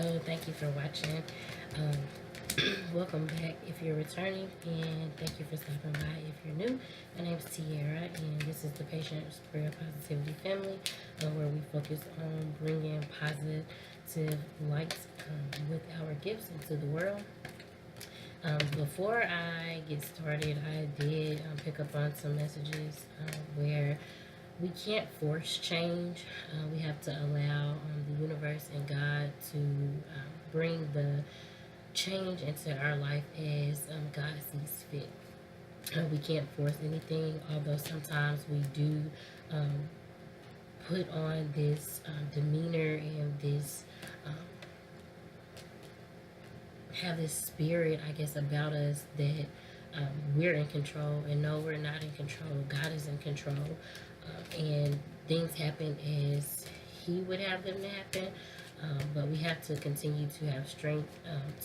Hello, thank you for watching. Welcome back if you're returning, and thank you for stopping by if you're new. My name is Tiara, and this is the Patient Prayer Positivity Family, where we focus on bringing positive light with our gifts into the world. Before I get started, I did pick up on some messages where we can't force change. We have to allow the universe and God to bring the change into our life as God sees fit. We can't force anything, although sometimes we do put on this demeanor and this um, have this spirit, I guess, about us that we're in control. And no, we're not in control. God is in control. And things happen as He would have them to happen. But we have to continue to have strength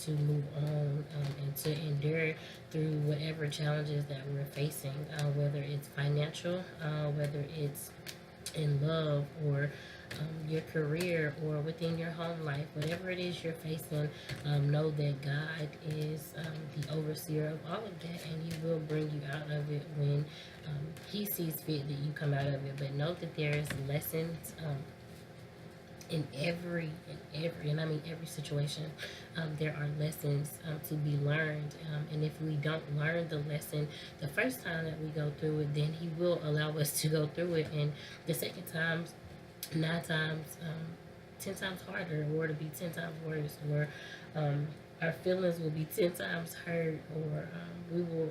to move on and to endure through whatever challenges that we're facing, whether it's financial, whether it's in love, or your career, or within your home life. Whatever it is you're facing, know that God is the overseer of all of that, and He will bring you out of it when He sees fit that you come out of it. But know that there's lessons in every, and I mean every situation. There are lessons to be learned, and if we don't learn the lesson the first time that we go through it, then He will allow us to go through it, and the second time, 9 times, 10 times harder, or to be 10 times worse, or our feelings will be 10 times hurt, or we will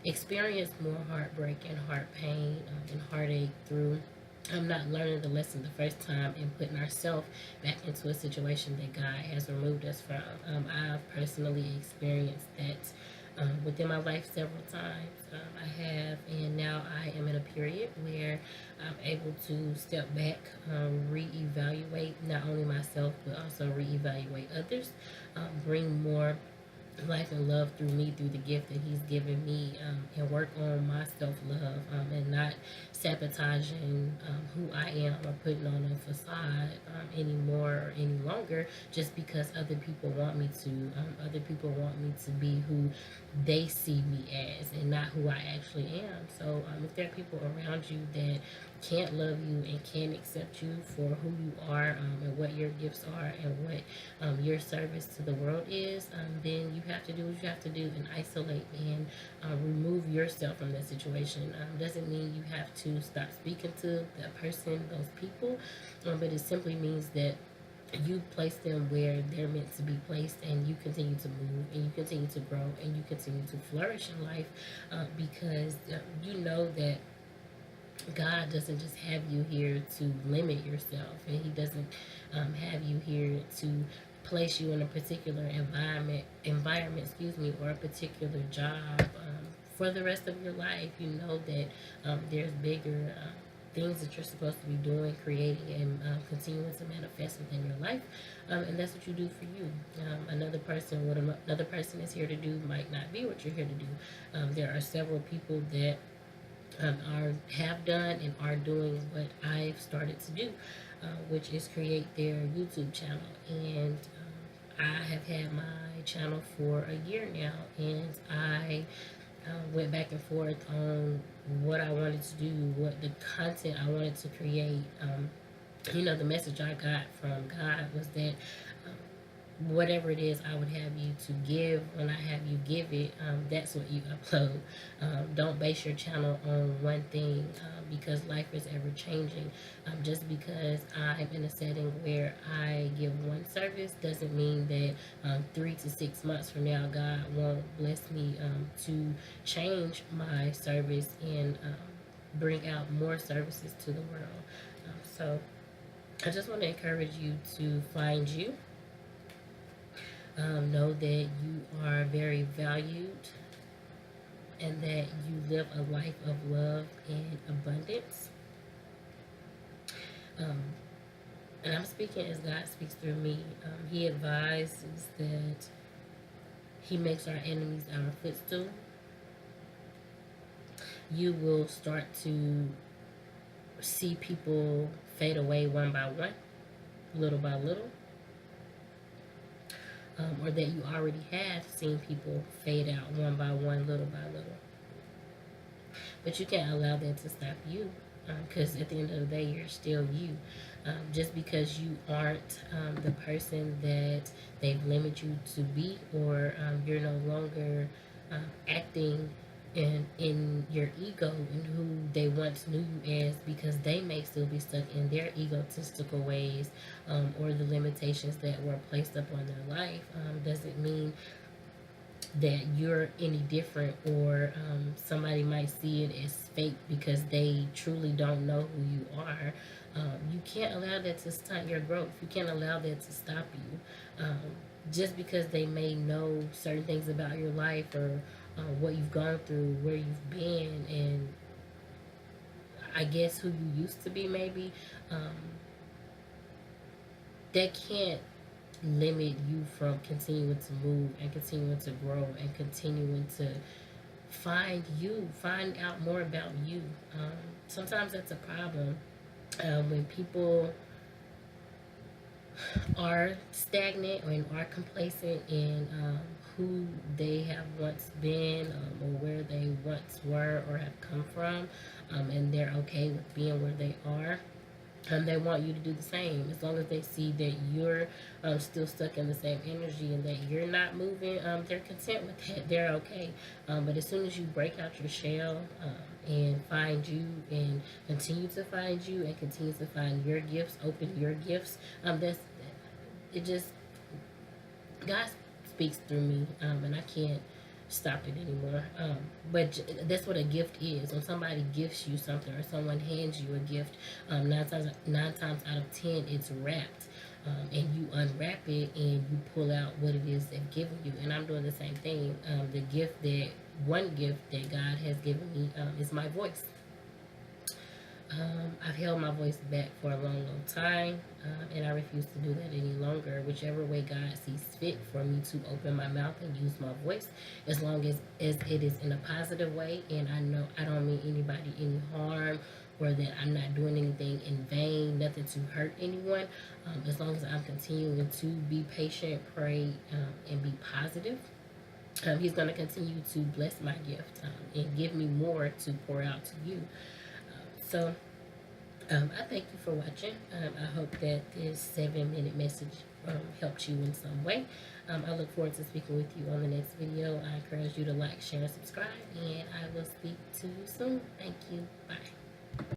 experience more heartbreak and heart pain and heartache through not learning the lesson the first time and putting ourselves back into a situation that God has removed us from. I've personally experienced that within my life several times. I have, and now I am in a period where I'm able to step back, reevaluate not only myself but also reevaluate others, bring more life and love through me, through the gift that He's given me, and work on my self-love, and not sabotaging who I am, or putting on a facade anymore or any longer, just because other people want me to. Other people want me to be who they see me as, and not who I actually am. So if there are people around you that can't love you and can't accept you for who you are, and what your gifts are, and what your service to the world is, then you have to do what you have to do and isolate and remove yourself from that situation. Doesn't mean you have to stop speaking to that person, those people, but it simply means that you place them where they're meant to be placed, and you continue to move, and you continue to grow, and you continue to flourish in life, because you know that God doesn't just have you here to limit yourself, and He doesn't have you here to place you in a particular environment, or a particular job for the rest of your life. You know that there's bigger things that you're supposed to be doing, creating, and continuing to manifest within your life, and that's what you do for you. What another person is here to do might not be what you're here to do. There are several people that have done and are doing what I've started to do, which is create their YouTube channel. And I have had my channel for a year now, and I went back and forth on what I wanted to do, what the content I wanted to create. The message I got from God was that whatever it is I would have you to give, when I have you give it, that's what you upload. Don't base your channel on one thing, because life is ever changing. Just because I'm in a setting where I give one service doesn't mean that 3 to 6 months from now God won't bless me to change my service and bring out more services to the world. So I just want to encourage you to find you. Know that you are very valued, and that you live a life of love and abundance. And I'm speaking as God speaks through me. He advises that He makes our enemies our footstool. You will start to see people fade away one by one, little by little. or that you already have seen people fade out one by one, little by little. But you can't allow that to stop you, because at the end of the day, you're still you. Just because you aren't the person that they've limited you to be, or you're no longer acting in your ego and who they once knew you as, because they may still be stuck in their egotistical ways, or the limitations that were placed upon their life, doesn't mean that you're any different, or somebody might see it as fake because they truly don't know who you are. You can't allow that to stunt your growth. You can't allow that to stop you. Just because they may know certain things about your life, or what you've gone through, where you've been, and I guess who you used to be, maybe, that can't limit you from continuing to move and continuing to grow and continuing to find out more about you. Sometimes that's a problem, when people are stagnant and are complacent in who they have once been, or where they once were or have come from, and they're okay with being where they are. They want you to do the same. As long as they see that you're still stuck in the same energy and that you're not moving, they're content with that. They're okay. But as soon as you break out your shell, and find you, and continue to find you, and continue to find your gifts, open your gifts, that's it. Just God speaks through me, and I can't stop it anymore. But that's what a gift is. When somebody gifts you something, or someone hands you a gift, nine times out of 10, it's wrapped. And you unwrap it and you pull out what it is they've given you. And I'm doing the same thing. One gift that God has given me is my voice. I've held my voice back for a long, long time, and I refuse to do that any longer. Whichever way God sees fit for me to open my mouth and use my voice, as long as it is in a positive way, and I know I don't mean anybody any harm, or that I'm not doing anything in vain, nothing to hurt anyone. As long as I'm continuing to be patient, pray, and be positive, He's going to continue to bless my gift, and give me more to pour out to you. So I thank you for watching. I hope that this 7-minute message helped you in some way. I look forward to speaking with you on the next video. I encourage you to like, share, and subscribe, and I will speak to you soon. Thank you. Bye.